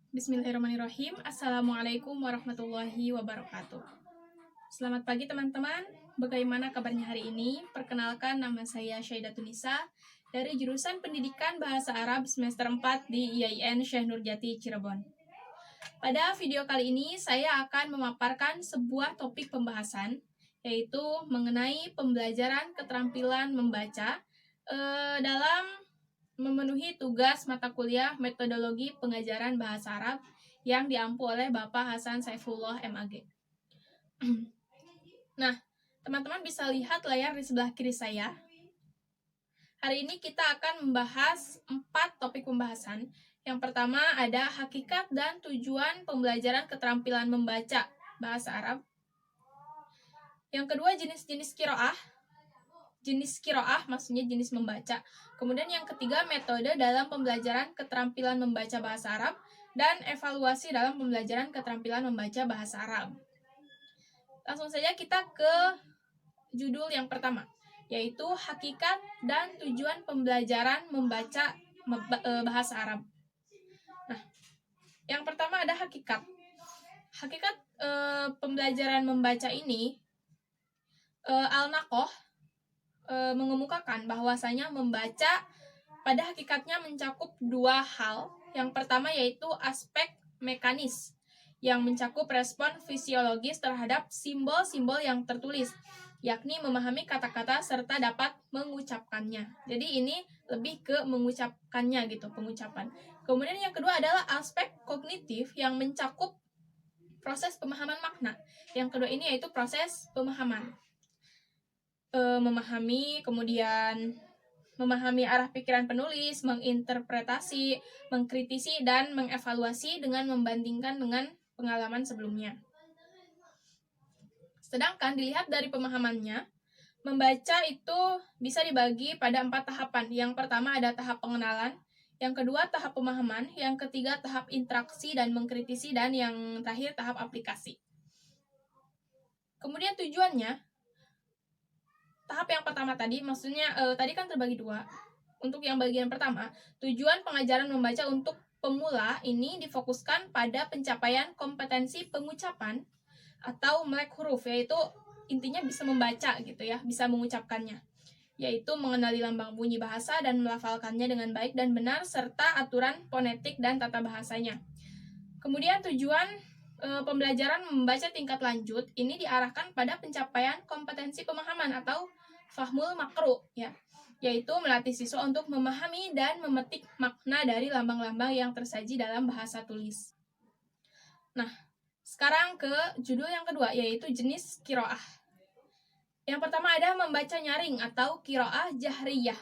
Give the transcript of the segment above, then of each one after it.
Bismillahirrahmanirrahim. Assalamualaikum warahmatullahi wabarakatuh. Selamat pagi teman-teman. Bagaimana kabarnya hari ini? Perkenalkan, nama saya Syaidatun Nisa dari jurusan Pendidikan Bahasa Arab semester 4 di IAIN Syekh Nurjati Cirebon. Pada video kali ini saya akan memaparkan sebuah topik pembahasan, yaitu mengenai pembelajaran keterampilan membaca dalam memenuhi tugas mata kuliah metodologi pengajaran bahasa Arab yang diampu oleh Bapak Hasan Saifullah MAG. Nah, teman-teman bisa lihat layar di sebelah kiri saya. Hari ini kita akan membahas 4 topik pembahasan. Yang pertama ada hakikat dan tujuan pembelajaran keterampilan membaca bahasa Arab. Yang kedua jenis-jenis qiraah. Jenis qiraah maksudnya jenis membaca. Kemudian yang ketiga metode dalam pembelajaran keterampilan membaca bahasa Arab dan evaluasi dalam pembelajaran keterampilan membaca bahasa Arab. Langsung saja kita ke judul yang pertama, yaitu hakikat dan tujuan pembelajaran membaca bahasa Arab. Nah, yang pertama ada hakikat. Hakikat pembelajaran membaca ini Al-Naqoh mengemukakan bahwasanya membaca pada hakikatnya mencakup 2 hal. Yang pertama yaitu aspek mekanis yang mencakup respon fisiologis terhadap simbol-simbol yang tertulis, yakni memahami kata-kata serta dapat mengucapkannya. Jadi ini lebih ke mengucapkannya gitu, pengucapan. Kemudian yang kedua adalah aspek kognitif yang mencakup proses pemahaman makna. Yang kedua ini yaitu proses pemahaman. Memahami, kemudian memahami arah pikiran penulis, menginterpretasi, mengkritisi, dan mengevaluasi dengan membandingkan dengan pengalaman sebelumnya. Sedangkan dilihat dari pemahamannya, membaca itu bisa dibagi pada 4 tahapan. Yang pertama ada tahap pengenalan, yang kedua tahap pemahaman, yang ketiga tahap interaksi dan mengkritisi, dan yang terakhir tahap aplikasi. Kemudian tujuannya, tahap yang pertama tadi, maksudnya tadi kan terbagi 2. Untuk yang bagian pertama, tujuan pengajaran membaca untuk pemula ini difokuskan pada pencapaian kompetensi pengucapan atau melek huruf, yaitu intinya bisa membaca gitu ya, bisa mengucapkannya, yaitu mengenali lambang bunyi bahasa dan melafalkannya dengan baik dan benar serta aturan fonetik dan tata bahasanya. Kemudian tujuan pembelajaran membaca tingkat lanjut ini diarahkan pada pencapaian kompetensi pemahaman atau fahmul makru ya, yaitu melatih siswa untuk memahami dan memetik makna dari lambang-lambang yang tersaji dalam bahasa tulis. Nah, sekarang ke judul yang kedua, yaitu jenis qiraah. Yang pertama ada membaca nyaring atau qiraah jahriyah.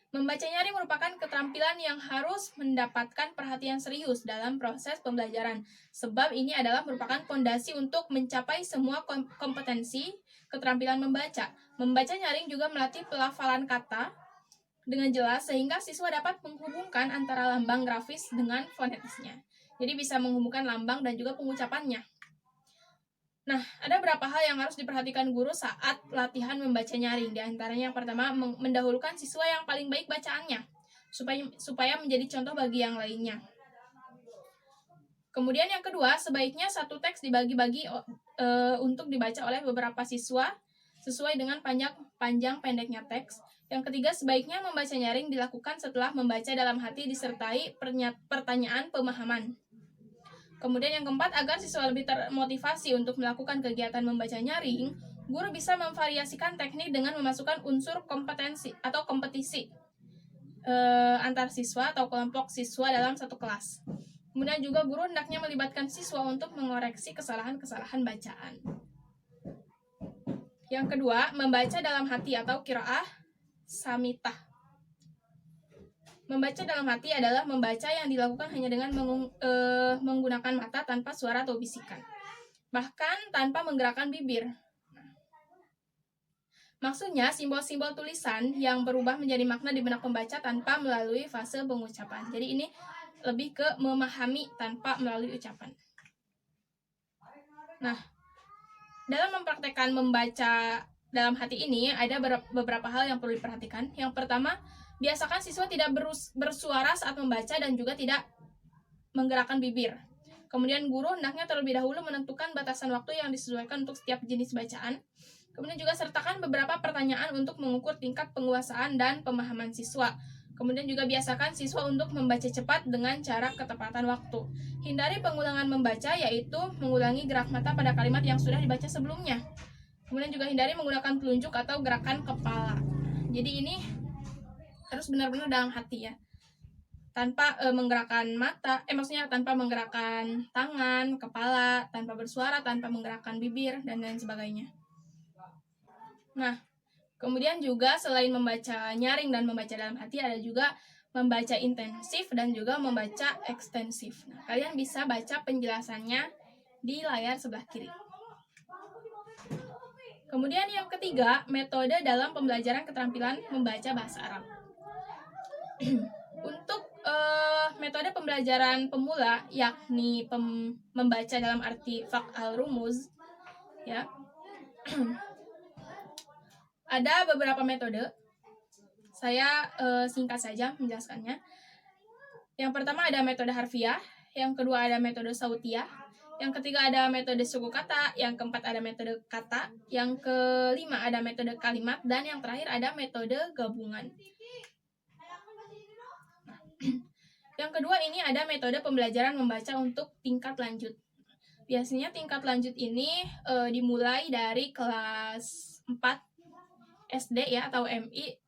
Membaca nyaring merupakan keterampilan yang harus mendapatkan perhatian serius dalam proses pembelajaran, sebab ini adalah merupakan fondasi untuk mencapai semua kompetensi keterampilan membaca. Membaca nyaring juga melatih pelafalan kata dengan jelas sehingga siswa dapat menghubungkan antara lambang grafis dengan fonetisnya. Jadi bisa menghubungkan lambang dan juga pengucapannya. Nah, ada beberapa hal yang harus diperhatikan guru saat latihan membaca nyaring. Di antaranya yang pertama, mendahulukan siswa yang paling baik bacaannya, supaya menjadi contoh bagi yang lainnya. Kemudian yang kedua, sebaiknya satu teks dibagi-bagi untuk dibaca oleh beberapa siswa sesuai dengan panjang pendeknya teks. Yang ketiga, sebaiknya membaca nyaring dilakukan setelah membaca dalam hati disertai pertanyaan pemahaman. Kemudian yang keempat, agar siswa lebih termotivasi untuk melakukan kegiatan membaca nyaring, guru bisa memvariasikan teknik dengan memasukkan unsur kompetensi atau kompetisi antar siswa atau kelompok siswa dalam satu kelas. Kemudian juga guru hendaknya melibatkan siswa untuk mengoreksi kesalahan-kesalahan bacaan. Yang kedua, membaca dalam hati atau qiraah samitah. Membaca dalam hati adalah membaca yang dilakukan hanya dengan menggunakan mata tanpa suara atau bisikan, bahkan tanpa menggerakkan bibir. Maksudnya, simbol-simbol tulisan yang berubah menjadi makna di benak pembaca tanpa melalui fase pengucapan. Jadi ini lebih ke memahami tanpa melalui ucapan. Nah, dalam mempraktekkan membaca dalam hati ini ada beberapa hal yang perlu diperhatikan. Yang pertama, biasakan siswa tidak bersuara saat membaca dan juga tidak menggerakkan bibir. Kemudian guru hendaknya terlebih dahulu menentukan batasan waktu yang disesuaikan untuk setiap jenis bacaan. Kemudian juga sertakan beberapa pertanyaan untuk mengukur tingkat penguasaan dan pemahaman siswa. Kemudian juga biasakan siswa untuk membaca cepat dengan cara ketepatan waktu. Hindari pengulangan membaca, yaitu mengulangi gerak mata pada kalimat yang sudah dibaca sebelumnya. Kemudian juga hindari menggunakan telunjuk atau gerakan kepala. Jadi ini harus benar-benar dalam hati ya. Tanpa menggerakkan mata, maksudnya tanpa menggerakkan tangan, kepala, tanpa bersuara, tanpa menggerakkan bibir, dan lain sebagainya. Nah, kemudian juga selain membaca nyaring dan membaca dalam hati, ada juga membaca intensif dan juga membaca ekstensif. Nah, kalian bisa baca penjelasannya di layar sebelah kiri. Kemudian yang ketiga, metode dalam pembelajaran keterampilan membaca bahasa Arab. Untuk metode pembelajaran pemula, yakni membaca dalam arti fak al-rumuz, ya, ada beberapa metode. Saya singkat saja menjelaskannya. Yang pertama ada metode harfiah, yang kedua ada metode sautiyah, yang ketiga ada metode suku kata, yang keempat ada metode kata, yang kelima ada metode kalimat, dan yang terakhir ada metode gabungan. Yang kedua ini ada metode pembelajaran membaca untuk tingkat lanjut. Biasanya tingkat lanjut ini dimulai dari kelas 4 SD ya, atau MI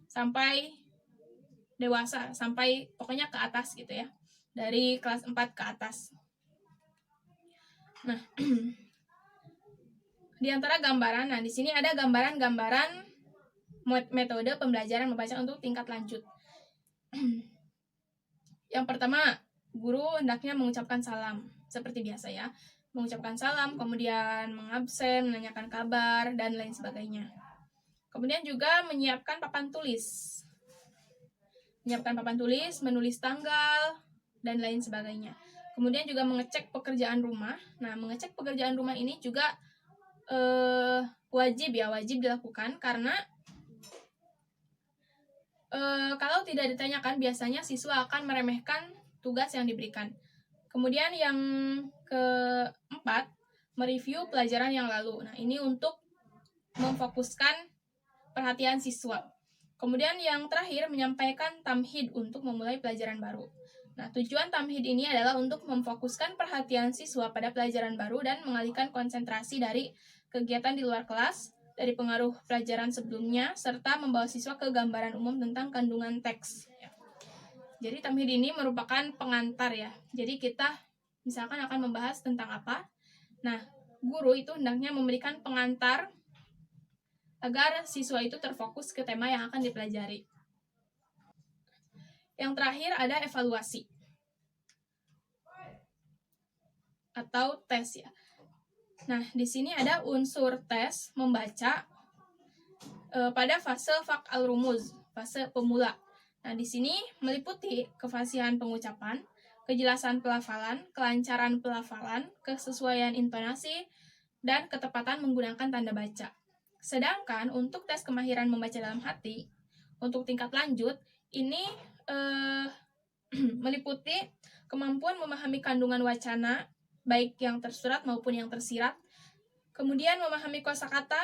sampai dewasa, sampai pokoknya ke atas gitu ya, dari kelas 4 ke atas. Nah, di antara gambaran, di sini ada gambaran-gambaran metode pembelajaran membaca untuk tingkat lanjut. Yang pertama, guru hendaknya mengucapkan salam seperti biasa ya, mengucapkan salam, kemudian mengabsen, menanyakan kabar, dan lain sebagainya. Kemudian juga menyiapkan papan tulis, menulis tanggal, dan lain sebagainya. Kemudian juga mengecek pekerjaan rumah. Nah, mengecek pekerjaan rumah ini juga wajib dilakukan, karena kalau tidak ditanyakan, biasanya siswa akan meremehkan tugas yang diberikan. Kemudian yang keempat, mereview pelajaran yang lalu. Nah, ini untuk memfokuskan perhatian siswa. Kemudian yang terakhir, menyampaikan tamhid untuk memulai pelajaran baru. Nah, tujuan tamhid ini adalah untuk memfokuskan perhatian siswa pada pelajaran baru dan mengalihkan konsentrasi dari kegiatan di luar kelas, dari pengaruh pelajaran sebelumnya, serta membawa siswa ke gambaran umum tentang kandungan teks. Jadi tamhid ini merupakan pengantar ya. Jadi kita misalkan akan membahas tentang apa. Nah, guru itu hendaknya memberikan pengantar agar siswa itu terfokus ke tema yang akan dipelajari. Yang terakhir ada evaluasi atau tes ya. Nah, di sini ada unsur tes membaca pada fase fak al-rumuz, fase pemula. Nah, di sini meliputi kefasihan pengucapan, kejelasan pelafalan, kelancaran pelafalan, kesesuaian intonasi, dan ketepatan menggunakan tanda baca. Sedangkan untuk tes kemahiran membaca dalam hati, untuk tingkat lanjut, ini meliputi kemampuan memahami kandungan wacana, baik yang tersurat maupun yang tersirat, kemudian memahami kosakata,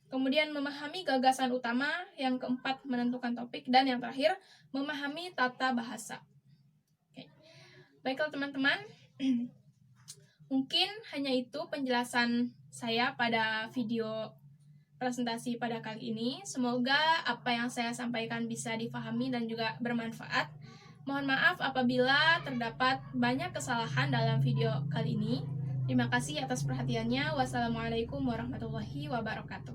kemudian memahami gagasan utama, yang keempat menentukan topik, dan yang terakhir memahami tata bahasa. Oke. Baiklah teman-teman, mungkin hanya itu penjelasan saya pada video presentasi pada kali ini. Semoga apa yang saya sampaikan bisa difahami dan juga bermanfaat. Mohon maaf apabila terdapat banyak kesalahan dalam video kali ini. Terima kasih atas perhatiannya. Wassalamualaikum warahmatullahi wabarakatuh.